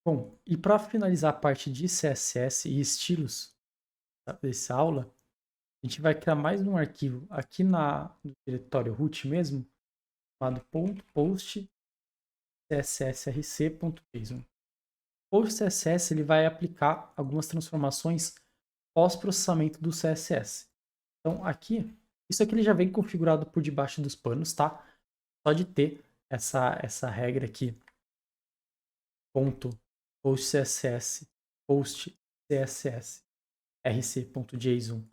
Bom, e para finalizar a parte de CSS e estilos dessa aula, a gente vai criar mais um arquivo aqui no diretório root mesmo, chamado .post cssrc.json. O Post CSS ele vai aplicar algumas transformações pós-processamento do CSS. Então aqui, isso aqui ele já vem configurado por debaixo dos panos, tá? Só de ter essa regra aqui, ponto post CSS, post CSS, rc.json.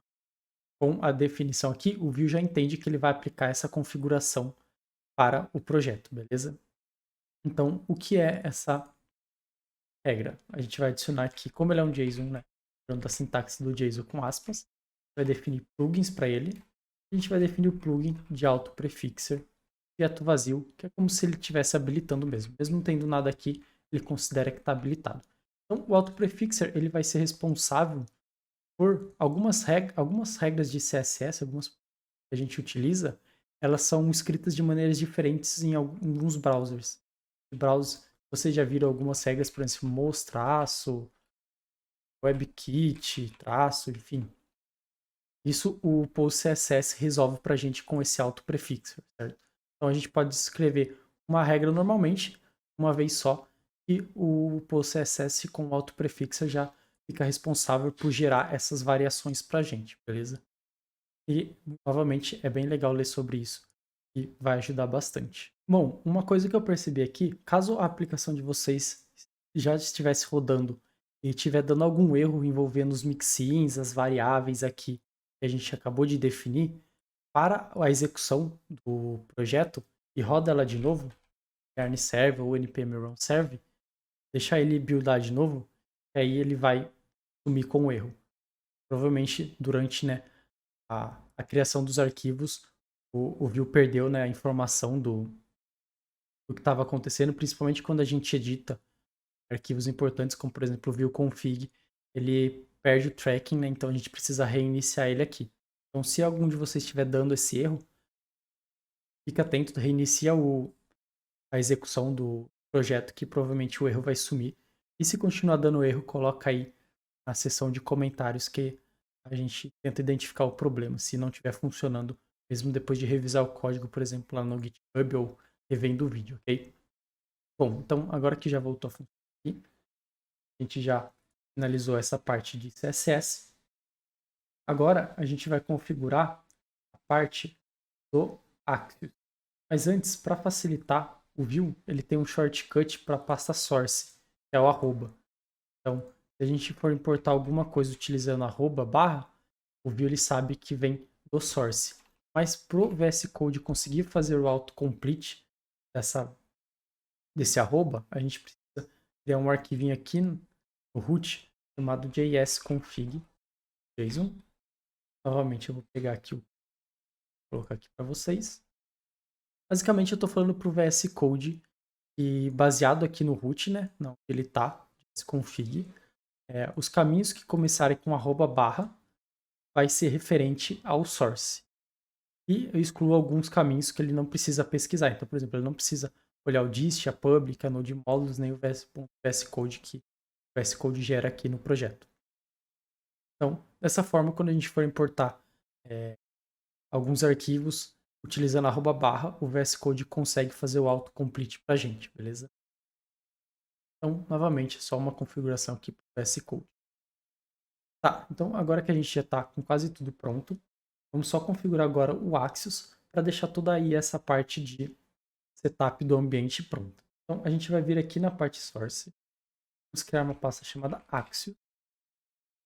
Com a definição aqui, o Vue já entende que ele vai aplicar essa configuração para o projeto, beleza? Então, o que é essa regra? A gente vai adicionar aqui, como ele é um JSON, né? Usando a sintaxe do JSON com aspas, vai definir plugins para ele. A gente vai definir o plugin de auto-prefixer, objeto vazio, que é como se ele estivesse habilitando mesmo. Mesmo não tendo nada aqui, ele considera que está habilitado. Então, o auto-prefixer ele vai ser responsável por algumas regras de CSS, algumas que a gente utiliza, elas são escritas de maneiras diferentes em alguns browsers. Vocês já viram algumas regras, por exemplo, Moz, traço, WebKit, traço, enfim. Isso o PostCSS resolve para a gente com esse auto-prefixo, certo? Então a gente pode escrever uma regra normalmente, uma vez só, e o PostCSS com o auto-prefixo já fica responsável por gerar essas variações para a gente, beleza? E, novamente, é bem legal ler sobre isso e vai ajudar bastante. Bom, uma coisa que eu percebi aqui, caso a aplicação de vocês já estivesse rodando e estiver dando algum erro envolvendo os mixins, as variáveis aqui que a gente acabou de definir, para a execução do projeto e roda ela de novo, yarn serve ou npm run serve, deixar ele buildar de novo, e aí ele vai sumir com o erro. Provavelmente durante, né, a criação dos arquivos, o Vue perdeu, né, a informação do que estava acontecendo, principalmente quando a gente edita arquivos importantes, como por exemplo o Vue config, ele perde o tracking, né, então a gente precisa reiniciar ele aqui. Então se algum de vocês estiver dando esse erro, fica atento, reinicia a execução do projeto, que provavelmente o erro vai sumir. E se continuar dando erro, coloca aí na seção de comentários que a gente tenta identificar o problema, se não estiver funcionando, mesmo depois de revisar o código, por exemplo, lá no GitHub ou revendo o vídeo, ok? Bom, então agora que já voltou a funcionar aqui, a gente já finalizou essa parte de CSS. Agora a gente vai configurar a parte do Axios. Mas antes, para facilitar, o Vue ele tem um shortcut para a pasta source, que é o arroba. Então, se a gente for importar alguma coisa utilizando arroba barra, o Vue ele sabe que vem do source. Mas para o VS Code conseguir fazer o autocomplete desse arroba, a gente precisa criar um arquivinho aqui no root chamado jsconfig.json. Novamente eu vou pegar aqui, colocar aqui para vocês. Basicamente eu estou falando para o VS Code e baseado aqui no root, né? Não, ele tá, jsconfig. Os caminhos que começarem com arroba barra vai ser referente ao source. E eu excluo alguns caminhos que ele não precisa pesquisar. Então, por exemplo, ele não precisa olhar o dist, a public, a node modules, nem o VS Code que o VS Code gera aqui no projeto. Então, dessa forma, quando a gente for importar alguns arquivos utilizando arroba barra, o VS Code consegue fazer o autocomplete para a gente, beleza? Então, novamente, só uma configuração aqui para o VS Code. Tá, então agora que a gente já está com quase tudo pronto, vamos só configurar agora o Axios para deixar toda aí essa parte de setup do ambiente pronta. Então a gente vai vir aqui na parte source, vamos criar uma pasta chamada Axios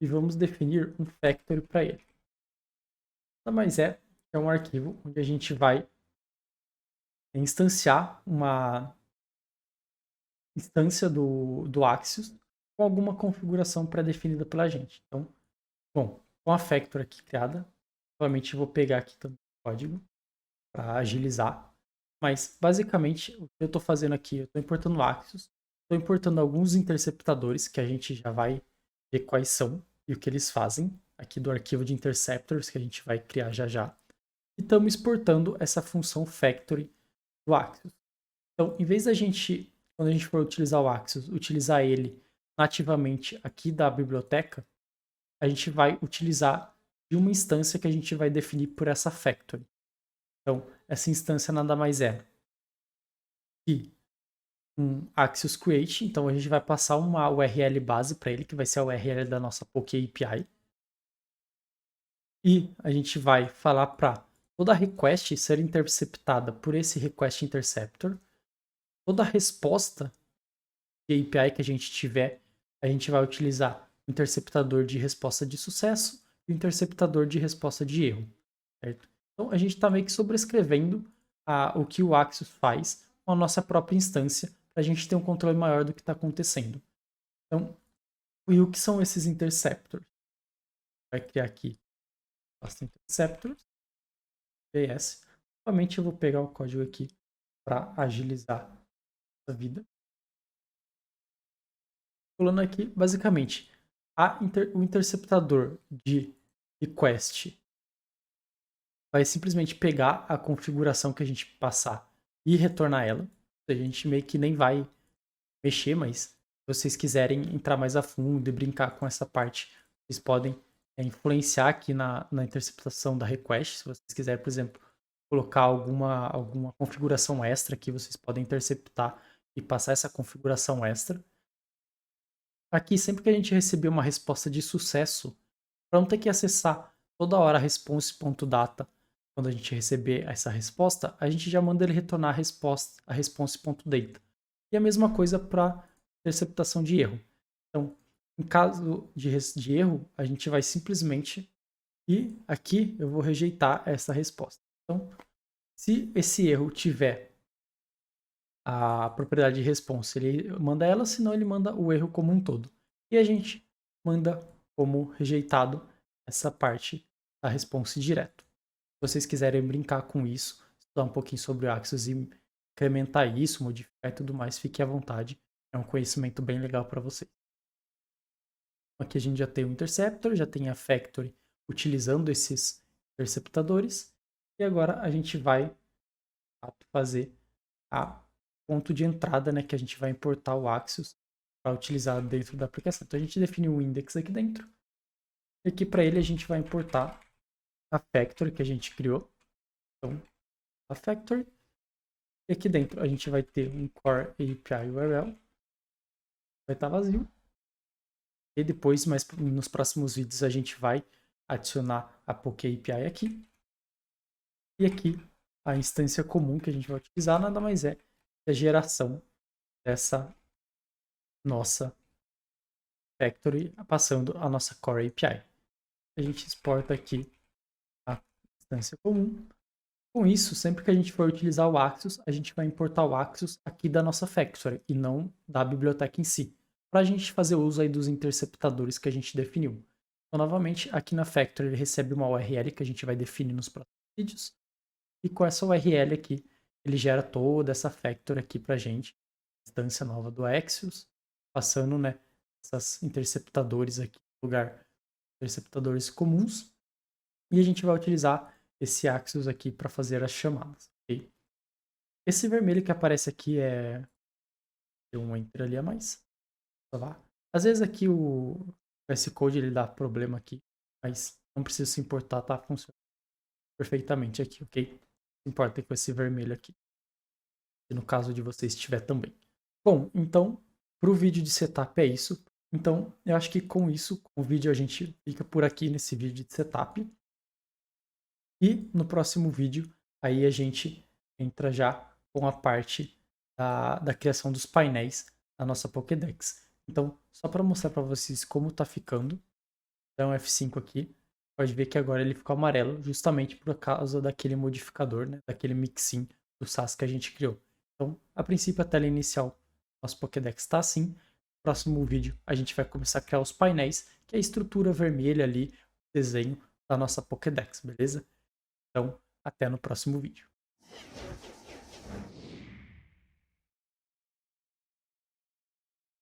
e vamos definir um factory para ele. Nada mais é um arquivo onde a gente vai instanciar uma instância do Axios com alguma configuração pré-definida pela gente. Então, bom, com a factory aqui criada, provavelmente eu vou pegar aqui também o código para agilizar. Mas, basicamente, o que eu estou fazendo aqui, eu estou importando Axios, estou importando alguns interceptadores, que a gente já vai ver quais são e o que eles fazem, aqui do arquivo de interceptors, que a gente vai criar já já. E estamos exportando essa função factory do Axios. Então, em vez da gente, quando a gente for utilizar o Axios, utilizar ele nativamente aqui da biblioteca, a gente vai utilizar de uma instância que a gente vai definir por essa factory. Então, essa instância nada mais é que um Axios Create, então a gente vai passar uma URL base para ele, que vai ser a URL da nossa Poké API. E a gente vai falar para toda request ser interceptada por esse request interceptor. Toda resposta de API que a gente tiver, a gente vai utilizar o interceptador de resposta de sucesso e o interceptador de resposta de erro. Certo? Então a gente está meio que sobrescrevendo o que o Axios faz com a nossa própria instância, para a gente ter um controle maior do que está acontecendo. Então, e o que são esses interceptors? Vai criar aqui interceptors, JS. Novamente eu vou pegar o código aqui para agilizar a vida. Pulando aqui, basicamente, o interceptador de request vai simplesmente pegar a configuração que a gente passar e retornar ela. A gente meio que nem vai mexer, mas se vocês quiserem entrar mais a fundo e brincar com essa parte, vocês podem influenciar aqui na interceptação da request. Se vocês quiserem, por exemplo, colocar alguma configuração extra que vocês podem interceptar e passar essa configuração extra. Aqui, sempre que a gente receber uma resposta de sucesso, para não ter que acessar toda hora a response.data, quando a gente receber essa resposta, a gente já manda ele retornar a response.data. E a mesma coisa para interceptação de erro. Então, em caso de erro, a gente vai simplesmente e aqui eu vou rejeitar essa resposta. Então, se esse erro tiver a propriedade de response, ele manda ela, senão ele manda o erro como um todo. E a gente manda como rejeitado essa parte da response direto. Se vocês quiserem brincar com isso, estudar um pouquinho sobre o Axios e incrementar isso, modificar e tudo mais, fique à vontade. É um conhecimento bem legal para vocês. Aqui a gente já tem o interceptor, já tem a factory utilizando esses interceptadores. E agora a gente vai fazer a ponto de entrada, né, que a gente vai importar o Axios para utilizar dentro da aplicação. Então a gente definiu o index aqui dentro. E aqui para ele a gente vai importar a factory que a gente criou. Então, a factory. E aqui dentro a gente vai ter um core API URL. Vai estar vazio. E depois, nos próximos vídeos, a gente vai adicionar a Poké API aqui. E aqui, a instância comum que a gente vai utilizar nada mais é que a geração dessa nossa factory passando a nossa Core API. A gente exporta aqui a instância comum. Com isso, sempre que a gente for utilizar o Axios, a gente vai importar o Axios aqui da nossa factory e não da biblioteca em si, para a gente fazer uso aí dos interceptadores que a gente definiu. Então, novamente, aqui na factory ele recebe uma URL que a gente vai definir nos próximos vídeos. E com essa URL aqui, ele gera toda essa factory aqui para a gente, instância nova do Axios, passando, né, esses interceptadores aqui no lugar, interceptadores comuns. E a gente vai utilizar esse Axios aqui para fazer as chamadas. Okay? Esse vermelho que aparece aqui é um enter ali a mais. Às vezes aqui o VS Code ele dá problema aqui, mas não precisa se importar, tá funcionando perfeitamente aqui, ok? Não importa com esse vermelho aqui. Se no caso de vocês estiver também. Bom, então, para o vídeo de setup é isso. Então, eu acho que com isso, com o vídeo a gente fica por aqui nesse vídeo de setup. E no próximo vídeo, aí a gente entra já com a parte da criação dos painéis da nossa Pokédex. Então, só para mostrar para vocês como está ficando, dá um F5 aqui, pode ver que agora ele ficou amarelo, justamente por causa daquele modificador, né, daquele mixin do SAS que a gente criou. Então, a princípio, a tela inicial, nosso Pokédex está assim. No próximo vídeo, a gente vai começar a criar os painéis, que é a estrutura vermelha ali, o desenho da nossa Pokédex, beleza? Então, até no próximo vídeo.